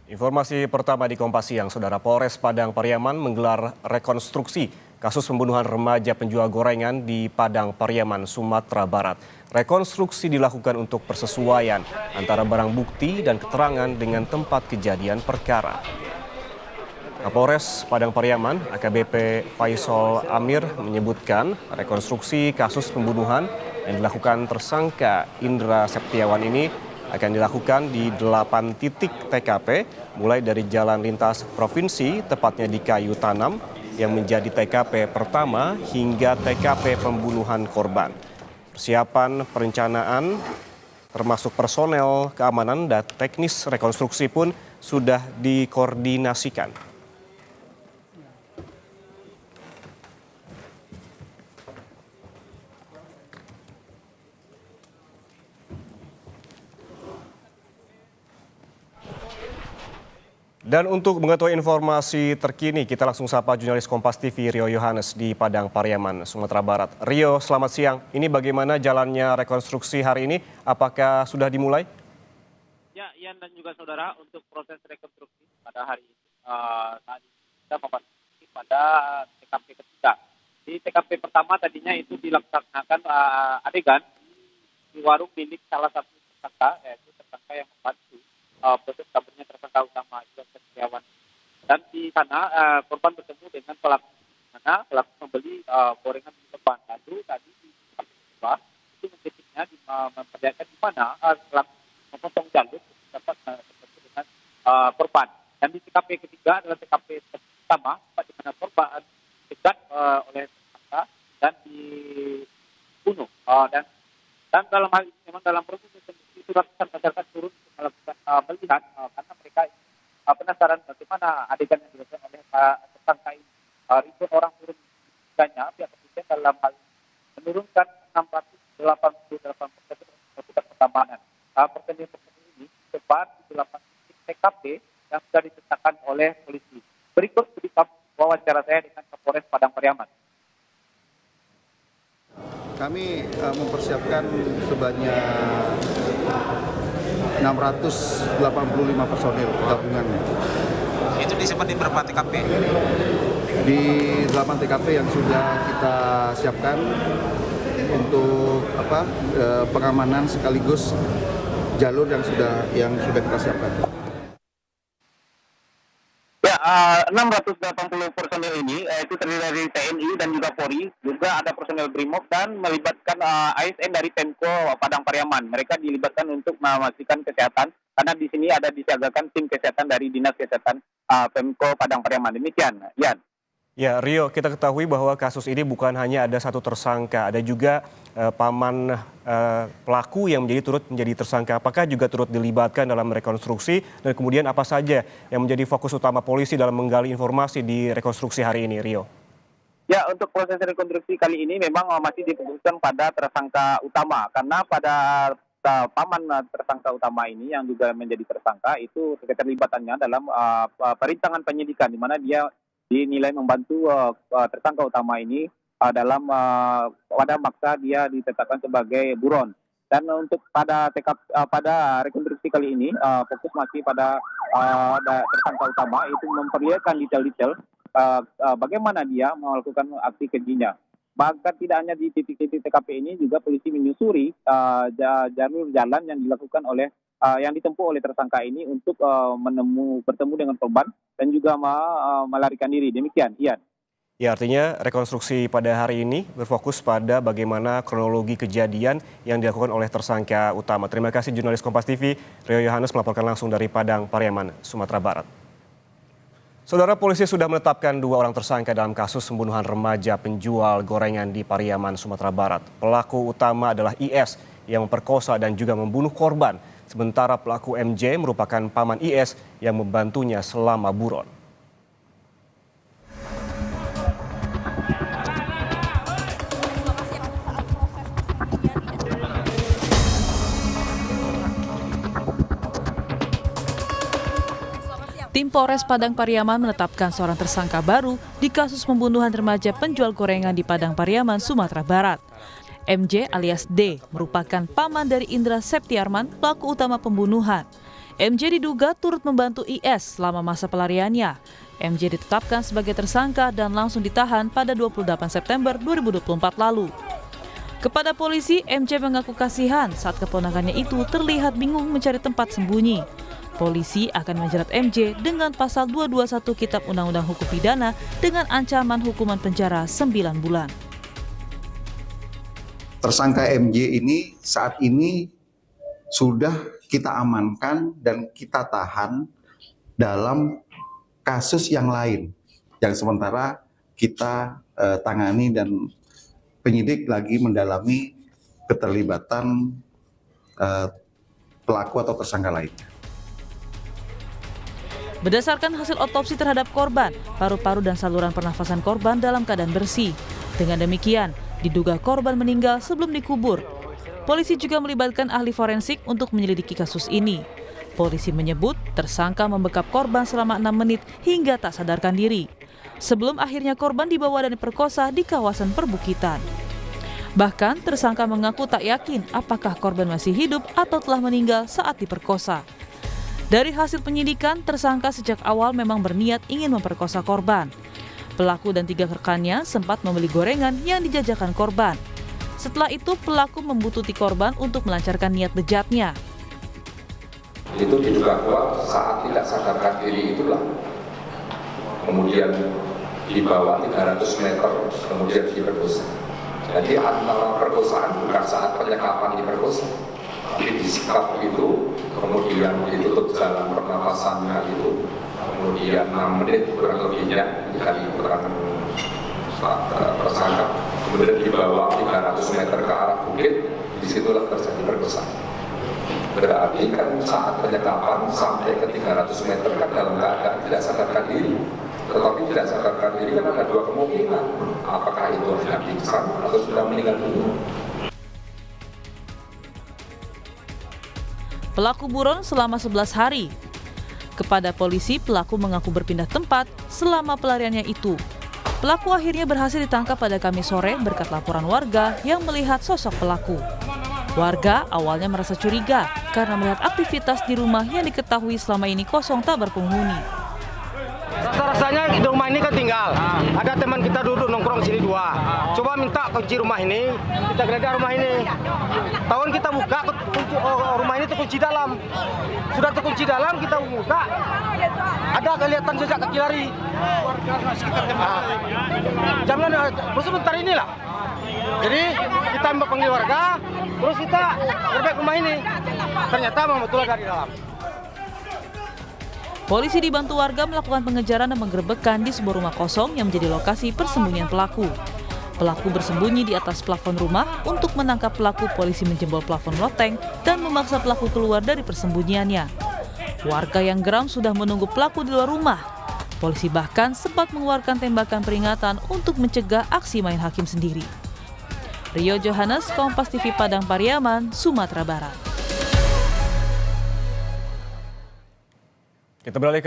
Informasi pertama di Kompas Siang, Saudara. Polres Padang Pariaman menggelar rekonstruksi kasus pembunuhan remaja penjual gorengan di Padang Pariaman, Sumatera Barat. Rekonstruksi dilakukan untuk persesuaian antara barang bukti dan keterangan dengan tempat kejadian perkara. Kapolres Padang Pariaman, AKBP Faisal Amir menyebutkan rekonstruksi kasus pembunuhan yang dilakukan tersangka Indra Septiawan ini akan dilakukan di 8 titik TKP, mulai dari jalan lintas provinsi, tepatnya di Kayu Tanam, yang menjadi TKP pertama hingga TKP pembunuhan korban. Persiapan perencanaan, termasuk personel keamanan dan teknis rekonstruksi pun sudah dikoordinasikan. Dan untuk mengetahui informasi terkini, kita langsung sapa jurnalis Kompas TV Rio Yohanes di Padang Pariaman, Sumatera Barat. Rio, selamat siang. Ini bagaimana jalannya rekonstruksi hari ini? Apakah sudah dimulai? Ya, Ian dan juga saudara, untuk proses rekonstruksi pada hari ini saat ini kita memasuki pada TKP ketiga. Di TKP pertama tadinya itu dilaksanakan adegan di warung milik salah satu tersangka, yaitu tersangka yang membantu proses kabarnya tersangka utama Indra Septiawan. Dan di sana korban bertemu dengan pelaku, mana pelaku membeli gorengan di depan. Lalu tadi di tempat itu mengkritiknya memperlihatkan di mana pelaku memotong jalur dapat bertemu dengan korban. Dan di TKP ketiga adalah TKP pertama, di mana korban dekat oleh tersangka dan dibunuh. Dan dalam hal ini memang dalam proses itu ratusan masyarakat turun untuk melakukan melihat karena mereka penasaran bagaimana adegan yang dilakukan oleh tersangka ini. Ribuan orang turun menyaksikannya. Pihak kepolisian dalam hal ini menurunkan 688% petugas pengamanan. Personil ini sebar di 8 titik TKP yang sudah ditetapkan oleh polisi. Berikut berita wawancara saya dengan Kapolres Padang Pariaman. Kami mempersiapkan sebanyak 685 personil gabungan. Itu disimpan di berapa TKP? Di 8 TKP yang sudah kita siapkan untuk pengamanan sekaligus jalur yang sudah kita siapkan. Ya, 680 personil ini itu terdiri dari TNI dan juga Polri, juga ada personil Brimob dan melibatkan ASN dari Pemko Padang Pariaman. Mereka dilibatkan untuk memastikan kesehatan karena di sini ada disiagakan tim kesehatan dari Dinas Kesehatan Pemko Padang Pariaman. Demikian, Yan. Ya, Rio, kita ketahui bahwa kasus ini bukan hanya ada satu tersangka, ada juga paman pelaku yang turut menjadi tersangka. Apakah juga turut dilibatkan dalam rekonstruksi dan kemudian apa saja yang menjadi fokus utama polisi dalam menggali informasi di rekonstruksi hari ini, Rio? Ya, untuk proses rekonstruksi kali ini memang masih difokuskan pada tersangka utama karena pada paman tersangka utama ini yang juga menjadi tersangka itu keterlibatannya dalam perintangan penyidikan di mana dia dinilai membantu tersangka utama ini dalam pada maksa dia ditetapkan sebagai buron. Dan untuk pada rekonstruksi kali ini fokus masih pada tersangka utama itu memperlihatkan detail-detail bagaimana dia melakukan aksi kejinya. Bahkan tidak hanya di titik-titik TKP ini juga polisi menyusuri jalur jalan yang dilakukan oleh yang ditempuh oleh tersangka ini untuk bertemu dengan korban dan juga melarikan diri. Demikian, Ian. Ya, artinya rekonstruksi pada hari ini berfokus pada bagaimana kronologi kejadian yang dilakukan oleh tersangka utama. Terima kasih jurnalis Kompas TV Rio Yohanes melaporkan langsung dari Padang Pariaman, Sumatera Barat. Saudara, polisi sudah menetapkan 2 orang tersangka dalam kasus pembunuhan remaja penjual gorengan di Pariaman, Sumatera Barat. Pelaku utama adalah IS yang memperkosa dan juga membunuh korban. Sementara pelaku MJ merupakan paman IS yang membantunya selama buron. Tim Polres Padang Pariaman menetapkan seorang tersangka baru di kasus pembunuhan remaja penjual gorengan di Padang Pariaman, Sumatera Barat. MJ alias D merupakan paman dari Indra Septiawan, pelaku utama pembunuhan. MJ diduga turut membantu IS selama masa pelariannya. MJ ditetapkan sebagai tersangka dan langsung ditahan pada 28 September 2024 lalu. Kepada polisi, MJ mengaku kasihan saat keponakannya itu terlihat bingung mencari tempat sembunyi. Polisi akan menjerat MJ dengan pasal 221 Kitab Undang-Undang Hukum Pidana dengan ancaman hukuman penjara 9 bulan. Tersangka MJ ini saat ini sudah kita amankan dan kita tahan dalam kasus yang lain yang sementara kita tangani dan penyidik lagi mendalami keterlibatan pelaku atau tersangka lainnya. Berdasarkan hasil otopsi terhadap korban, paru-paru dan saluran pernafasan korban dalam keadaan bersih. Dengan demikian, diduga korban meninggal sebelum dikubur. Polisi juga melibatkan ahli forensik untuk menyelidiki kasus ini. Polisi menyebut tersangka membekap korban selama 6 menit hingga tak sadarkan diri. Sebelum akhirnya korban dibawa dan diperkosa di kawasan perbukitan. Bahkan tersangka mengaku tak yakin apakah korban masih hidup atau telah meninggal saat diperkosa. Dari hasil penyidikan, tersangka sejak awal memang berniat ingin memperkosa korban. Pelaku dan 3 rekannya sempat membeli gorengan yang dijajakan korban. Setelah itu, pelaku membuntuti korban untuk melancarkan niat bejatnya. Itu diduga kuat saat tidak sadarkan diri itulah. Kemudian dibawa 300 meter, kemudian diperkosa. Jadi antara perkosaan bukan saat penyekapan diperkosa. Tapi disikap itu, kemudian ditutup jalan pernapasannya itu, kemudian 6 menit kurang lebihnya dari keterangan tersangka, kemudian dibawa 300 meter ke arah bukit, disitulah terjadi perkosaan. Berarti kan saat penyekapan sampai ke 300 meter kan dalam keadaan tidak sadarkan diri. Tetapi tidak sadarkan diri kan ada 2 kemungkinan, apakah itu hanya pingsan atau sudah meninggal dunia. Pelaku buron selama 11 hari. Kepada polisi, pelaku mengaku berpindah tempat selama pelariannya itu. Pelaku akhirnya berhasil ditangkap pada Kamis sore berkat laporan warga yang melihat sosok pelaku. Warga awalnya merasa curiga karena melihat aktivitas di rumah yang diketahui selama ini kosong tak berpenghuni. Rasanya di rumah ini kan tinggal, ada teman kita duduk nongkrong sini 2. Coba minta kunci rumah ini, kita geledah rumah ini. Tahun kita buka, rumah ini terkunci dalam. Sudah terkunci dalam, kita buka, ada kelihatan jejak kaki lari. Jaminan sebentar inilah. Jadi kita panggil warga, terus kita gerbek rumah ini. Ternyata memang betul dari dalam. Polisi dibantu warga melakukan pengejaran dan penggerebekan di sebuah rumah kosong yang menjadi lokasi persembunyian pelaku. Pelaku bersembunyi di atas plafon rumah. Untuk menangkap pelaku, polisi menjebol plafon loteng dan memaksa pelaku keluar dari persembunyiannya. Warga yang geram sudah menunggu pelaku di luar rumah. Polisi bahkan sempat mengeluarkan tembakan peringatan untuk mencegah aksi main hakim sendiri. Rio Johannes, Kompas TV Padang Pariaman, Sumatera Barat. Kita beralih ke